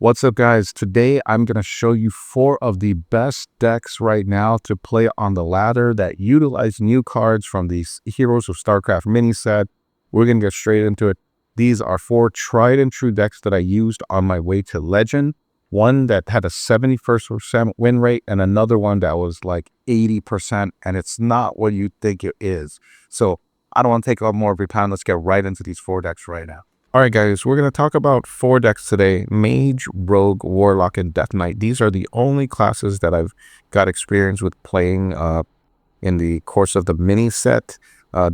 What's up, guys? Today I'm going to show you 4 of the best decks right now to play on the ladder that utilize new cards from the Heroes of StarCraft mini set. We're going to get straight into it. These are 4 tried and true decks that I used on my way to Legend. One that had a 71% win rate and another one that was like 80%, and it's not what you think it is. So I don't want to take up more of your time. Let's get right into these 4 decks right now. All right, guys, we're going to talk about 4 decks today: Mage, Rogue, Warlock, and Death Knight. These are the only classes that I've got experience with playing in the course of the mini set.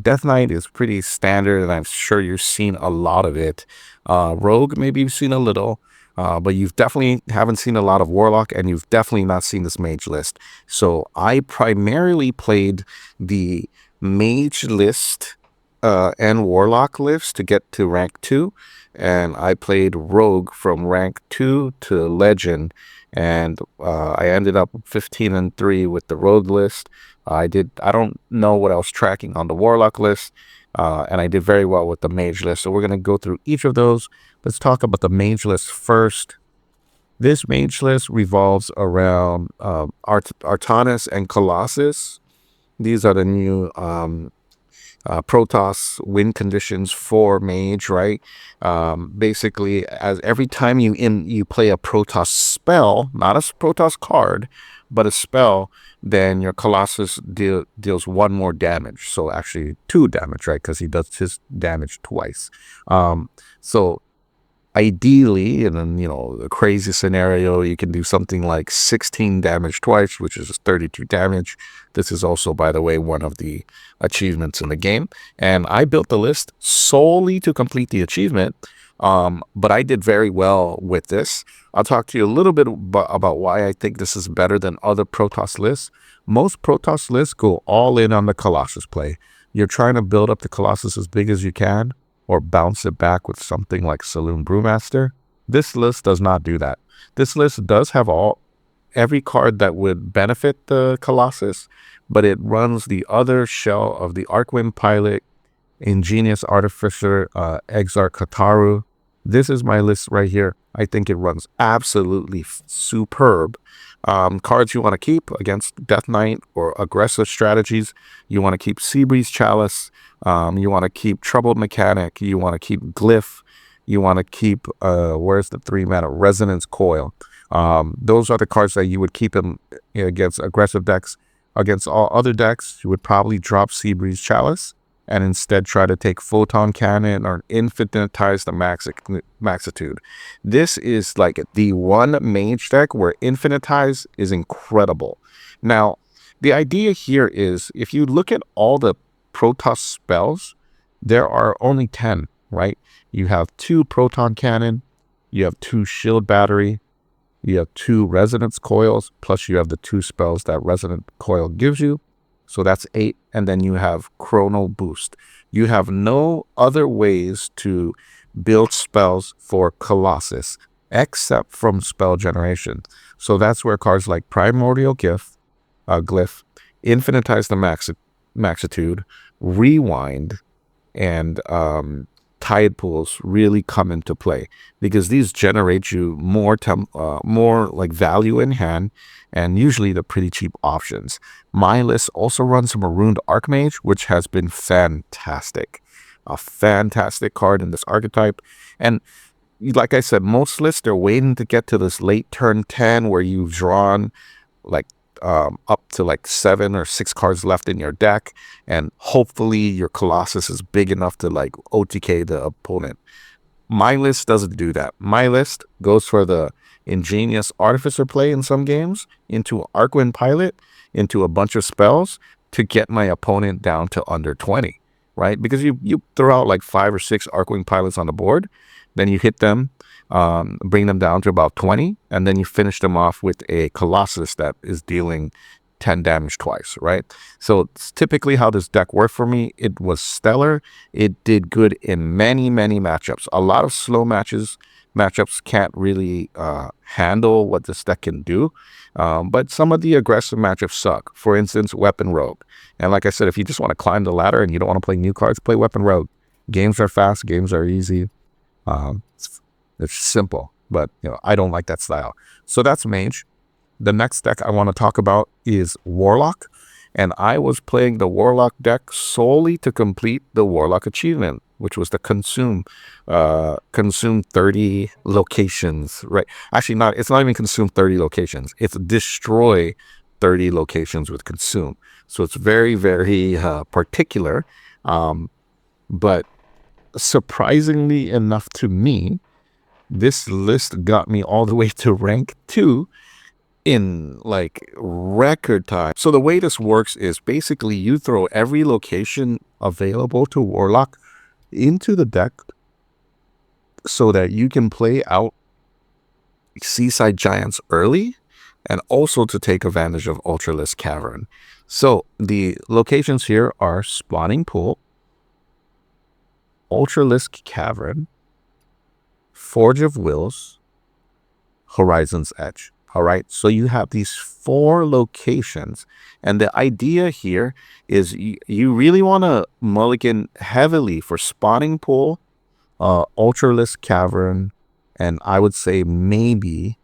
Death Knight is pretty standard, and I'm sure you've seen a lot of it. Rogue, maybe you've seen a little, but you've definitely haven't seen a lot of Warlock, and you've definitely not seen this Mage list. So I primarily played the Mage list and Warlock lists to get to rank 2, and I played Rogue from rank 2 to Legend, and I ended up 15-3 with the Rogue list. I don't know what I was tracking on the Warlock list, and I did very well with the Mage list. So we're going to go through each of those. Let's talk about the Mage list first. This Mage list revolves around Artanis and Colossus. These are the new Protoss win conditions for Mage, right? Basically, as every time you play a Protoss spell, not a Protoss card, but a spell, then your Colossus deals 1 more damage. So actually 2 damage, right? Because he does his damage twice. So ideally, in a crazy scenario, you can do something like 16 damage twice, which is 32 damage. This is also, by the way, one of the achievements in the game. And I built the list solely to complete the achievement, but I did very well with this. I'll talk to you a little bit about why I think this is better than other Protoss lists. Most Protoss lists go all in on the Colossus play. You're trying to build up the Colossus as big as you can, or bounce it back with something like Saloon Brewmaster. This list does not do that. This list does have every card that would benefit the Colossus, but it runs the other shell of the Arcwind Pilot, Ingenious Artificer, Exarch Kataru. This is my list right here. I think it runs absolutely superb. Cards you want to keep against Death Knight or aggressive strategies. You want to keep Seabreeze Chalice. You want to keep Troubled Mechanic. You want to keep Glyph. You want to keep, where's the 3-mana Resonance Coil? Those are the cards that you would keep them against aggressive decks. Against all other decks, you would probably drop Seabreeze Chalice and instead try to take Photon Cannon or Infinitize the Maxitude. This is like the one Mage deck where Infinitize is incredible. Now, the idea here is, if you look at all the Protoss spells, there are only 10, right? You have 2 Proton Cannon, you have 2 Shield Battery, you have 2 Resonance Coils, plus you have the 2 spells that Resonance Coil gives you. So that's 8, and then you have Chrono Boost. You have no other ways to build spells for Colossus except from spell generation. So that's where cards like Primordial Glyph, Infinitize the Maxitude, Rewind, and Tide Pools really come into play, because these generate you more like value in hand, and usually the pretty cheap options. My list also runs Marooned Archmage, which has been fantastic. A fantastic card in this archetype. And like I said, most lists are waiting to get to this late turn 10 where you've drawn like up to like 7 or 6 cards left in your deck, and hopefully your Colossus is big enough to like OTK the opponent. My list doesn't do that. My list goes for the Ingenious Artificer play in some games, into Arcwind Pilot, into a bunch of spells to get my opponent down to under 20, right? Because you throw out like 5 or 6 Arcwind Pilots on the board, then you hit them, bring them down to about 20, and then you finish them off with a Colossus that is dealing 10 damage twice, right? So it's typically how this deck worked for me. It was stellar. It did good in many matchups. A lot of slow matchups can't really handle what this deck can do, but some of the aggressive matchups suck. For instance, Weapon Rogue. And like I said, if you just want to climb the ladder and you don't want to play new cards, play Weapon Rogue. Games are fast, games are easy. It's simple. but I don't like that style. So that's Mage. The next deck I want to talk about is Warlock, and I was playing the Warlock deck solely to complete the Warlock achievement, which was the consume 30 locations, right? Actually, it's not even consume 30 locations. It's destroy 30 locations with consume. So it's very, very particular. But surprisingly enough to me, this list got me all the way to rank 2 in like record time. So the way this works is basically you throw every location available to Warlock into the deck so that you can play out Seaside Giants early and also to take advantage of Ultralisk Cavern. So the locations here are Spawning Pool, Ultralisk Cavern, Forge of Wills, Horizon's Edge. All right, so you have these 4 locations, and the idea here is you really want to mulligan heavily for Spawning Pool, Ultralisk Cavern, and I would say maybe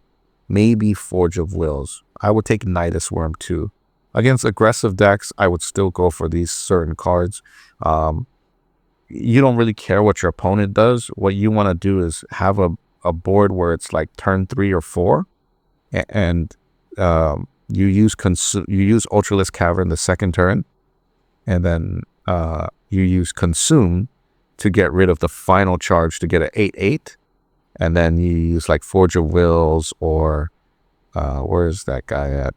Forge of Wills. I would take Nidus Worm too. Against aggressive decks, I would still go for these certain cards. You don't really care what your opponent does. What you want to do is have a board where it's like turn 3 or 4, and you use Ultralisk Cavern the second turn, and then you use Consume to get rid of the final charge to get an 8/8, and then you use like Forge of Wills or where's that guy at?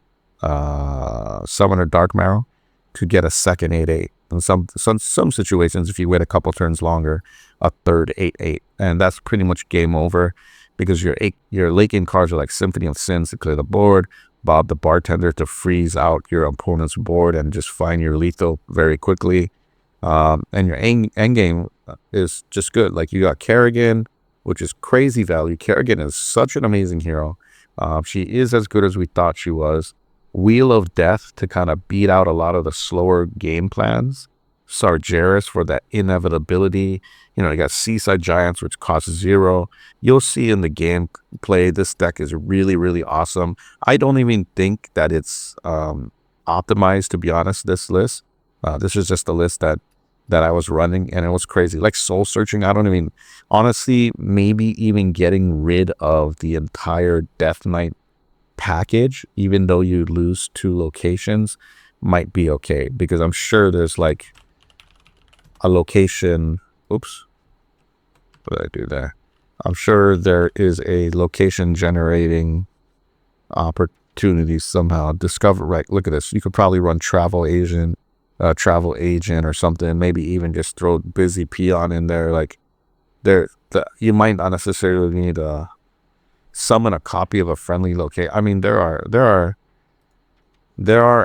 Summoner Dark Marrow to get a second 8/8. In some situations, if you wait a couple turns longer, a third 8/8, and that's pretty much game over, because your late game cards are like Symphony of Sins to clear the board, Bob the Bartender to freeze out your opponent's board and just find your lethal very quickly, and your end game is just good. Like you got Kerrigan, which is crazy value. Kerrigan is such an amazing hero. She is as good as we thought she was. Wheel of Death to kind of beat out a lot of the slower game plans. Sargeras for that inevitability. You got Seaside Giants, which costs 0. You'll see in the game play, this deck is really, really awesome. I don't even think that it's optimized, to be honest, this list. This is just a list that I was running, and it was crazy. Like Soul Searching, I don't even, honestly, maybe even getting rid of the entire Death Knight package, even though you lose 2 locations, might be okay, because I'm sure there's like a location. Oops, what did I do there? I'm sure there is a location generating opportunity somehow. Discover, right? Look at this. You could probably run Travel Agent or something. Maybe even just throw Busy Peon in there. Like you might not necessarily need to summon a copy of a friendly location. I mean, there are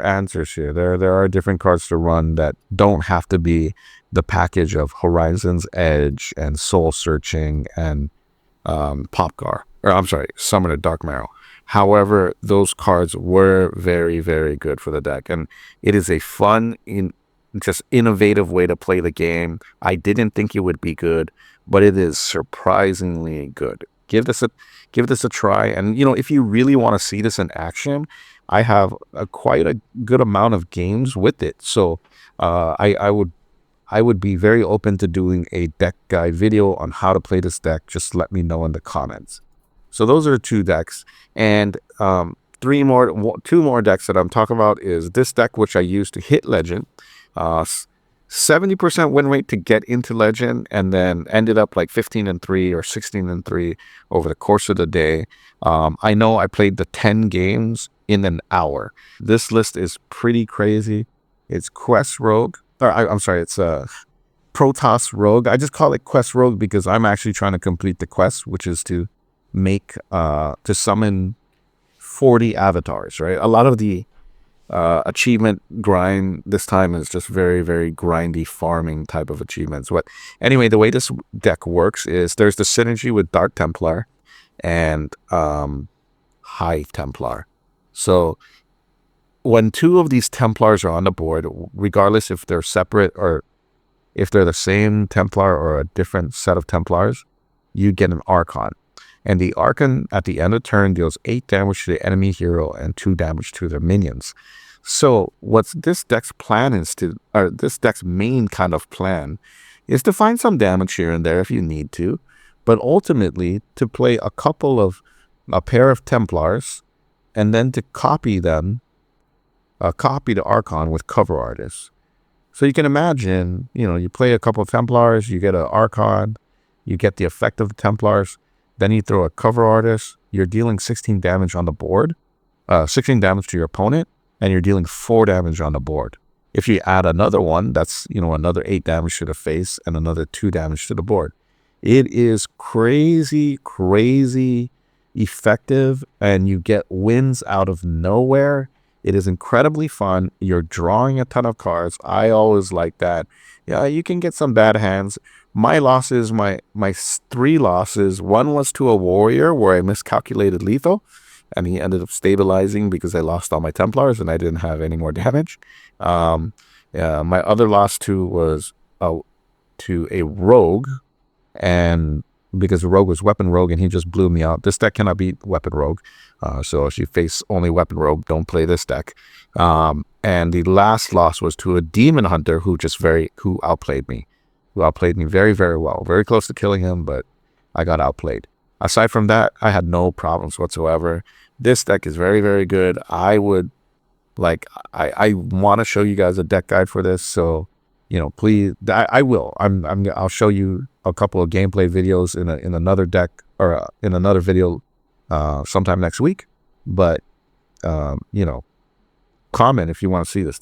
answers here. There are different cards to run that don't have to be the package of Horizon's Edge and Soul Searching and Summoner Dark Marrow. However, those cards were very, very good for the deck, and it is a fun, just innovative way to play the game. I didn't think it would be good, but it is surprisingly good. Give this a try, and if you really want to see this in action, I have quite a good amount of games with it. So I would be very open to doing a deck guide video on how to play this deck. Just let me know in the comments. So those are 2 decks, and 2 more decks that I'm talking about is this deck, which I used to hit Legend. 70% win rate to get into Legend, and then ended up like 15-3 or 16-3 over the course of the day. I know I played the 10 games in an hour. This list is pretty crazy. It's Quest Rogue. It's Protoss Rogue. I just call it Quest Rogue because I'm actually trying to complete the quest, which is to to summon 40 avatars, right? A lot of the achievement grind this time is just very, very grindy farming type of achievements. But anyway, the way this deck works is there's the synergy with Dark Templar and High Templar. So when 2 of these Templars are on the board, regardless if they're separate or if they're the same Templar or a different set of Templars, you get an Archon. And the Archon at the end of turn deals 8 damage to the enemy hero and 2 damage to their minions. So what this deck's plan is to, or this deck's main kind of plan is to find some damage here and there if you need to, but ultimately to play a pair of Templars, and then to copy them, copy the Archon with cover artists. So you can imagine, you play a couple of Templars, you get an Archon, you get the effect of the Templars, then you throw a cover artist, you're dealing 16 damage on the board, 16 damage to your opponent, and you're dealing 4 damage on the board. If you add another one, that's, another 8 damage to the face and another 2 damage to the board. It is crazy, crazy effective, and you get wins out of nowhere. It is incredibly fun. You're drawing a ton of cards. I always like that. Yeah, you can get some bad hands. My losses, my 3 losses, one was to a warrior where I miscalculated lethal, and he ended up stabilizing because I lost all my Templars and I didn't have any more damage. My other loss was to a rogue, and because the rogue was weapon rogue and he just blew me out. This deck cannot beat weapon rogue. So if you face only weapon rogue, don't play this deck. And the last loss was to a demon hunter who outplayed me. Who outplayed me very, very well. Very close to killing him, but I got outplayed. Aside from that, I had no problems whatsoever. This deck is very, very good. I want to show you guys a deck guide for this. So, please, I will. I'll show you a couple of gameplay videos in another deck, or in another video sometime next week. But comment if you want to see this.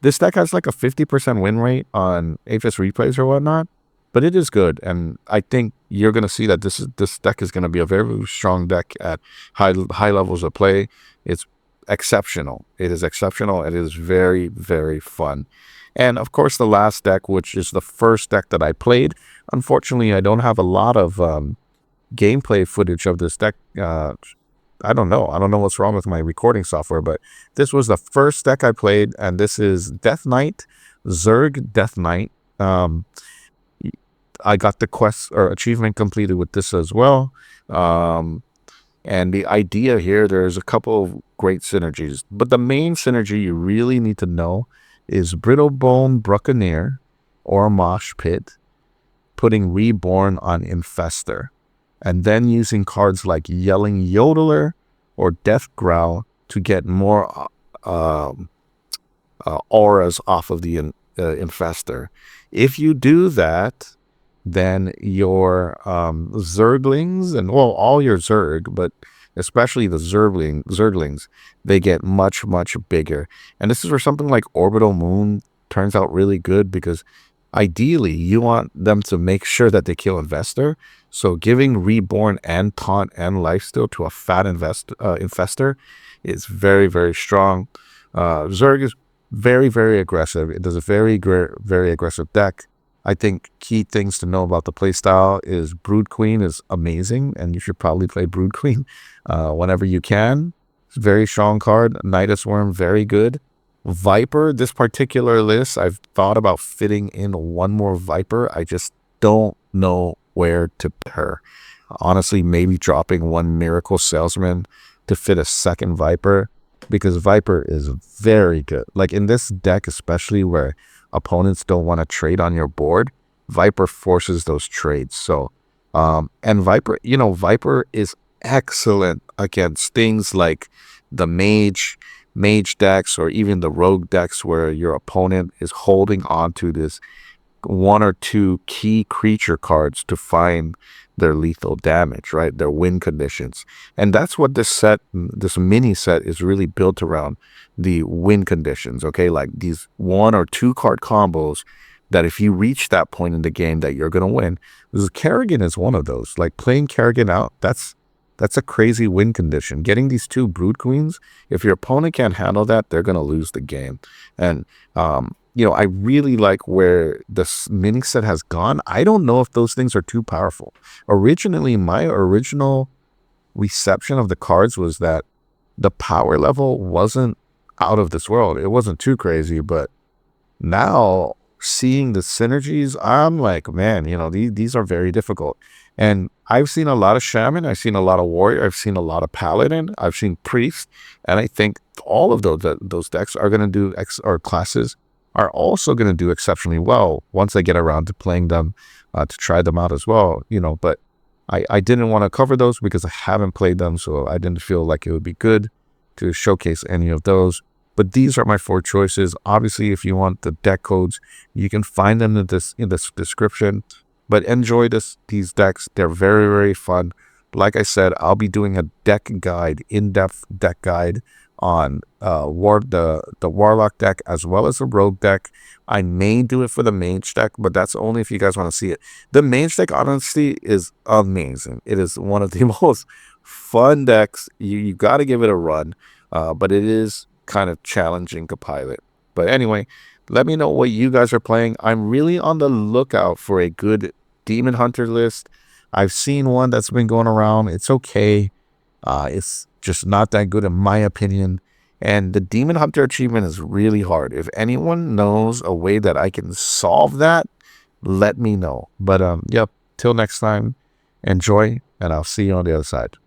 This deck has like a 50% win rate on HS replays or whatnot, but it is good, and I think you're gonna see that this deck is gonna be a very strong deck at high levels of play. It's exceptional. It is exceptional. It is very, very fun. And of course, the last deck, which is the first deck that I played. Unfortunately, I don't have a lot of gameplay footage of this deck. I don't know what's wrong with my recording software, but this was the first deck I played, and this is Death Knight, Zerg Death Knight. I got the quest or achievement completed with this as well. And the idea here, there's a couple of great synergies, but the main synergy you really need to know is Brittlebone Buccaneer or Mosh Pit, putting Reborn on Infestor, and then using cards like Yelling Yodeler or Death Growl to get more auras off of the Infestor. If you do that, then your Zerglings, and well, all your Zerg, but especially the Zerglings, they get much, much bigger. And this is where something like Orbital Moon turns out really good, because ideally you want them to make sure that they kill Infestor. So giving Reborn and Taunt and Lifesteal to a fat Infestor is very, very strong. Zerg is very, very aggressive. It does a very, very aggressive deck. I think key things to know about the playstyle is Brood Queen is amazing, and you should probably play Brood Queen whenever you can. It's a very strong card. Nidus Worm, very good. Viper, this particular list, I've thought about fitting in one more Viper. I just don't know where to put her. Honestly, maybe dropping one Miracle Salesman to fit a second Viper, because Viper is very good. Like in this deck, especially where opponents don't want to trade on your board, Viper forces those trades. So, and Viper, Viper is excellent against things like the Mage decks, or even the Rogue decks where your opponent is holding on to this 1 or 2 key creature cards to find their lethal damage, right? Their win conditions. And that's what this mini set is really built around, the win conditions, okay? Like these 1 or 2 card combos that if you reach that point in the game that you're going to win. Kerrigan is one of those. Like playing Kerrigan out, that's a crazy win condition. Getting these 2 Brood Queens, if your opponent can't handle that, they're going to lose the game. And, I really like where this mini set has gone. I don't know if those things are too powerful. Originally, my original reception of the cards was that the power level wasn't out of this world. It wasn't too crazy, but now seeing the synergies, I'm like, man, these are very difficult. And I've seen a lot of shaman, I've seen a lot of warrior, I've seen a lot of paladin, I've seen priest, and I think all of those decks are going to do or classes are also going to do exceptionally well once I get around to playing them, to try them out as well, but I didn't want to cover those because I haven't played them, so I didn't feel like it would be good to showcase any of those. But these are my 4 choices. Obviously, if you want the deck codes, you can find them in this description. But enjoy these decks. They're very, very fun. Like I said, I'll be doing a deck guide, in-depth deck guide on the Warlock deck as well as the Rogue deck. I may do it for the Mage deck, but that's only if you guys want to see it. The Mage deck, honestly, is amazing. It is one of the most fun decks. You got to give it a run, but it is kind of challenging to pilot. But anyway, let me know what you guys are playing. I'm really on the lookout for a good Demon Hunter list. I've seen one that's been going around. It's okay. It's just not that good in my opinion. And the Demon Hunter achievement is really hard. If anyone knows a way that I can solve that, let me know. But yep, till next time, enjoy, and I'll see you on the other side.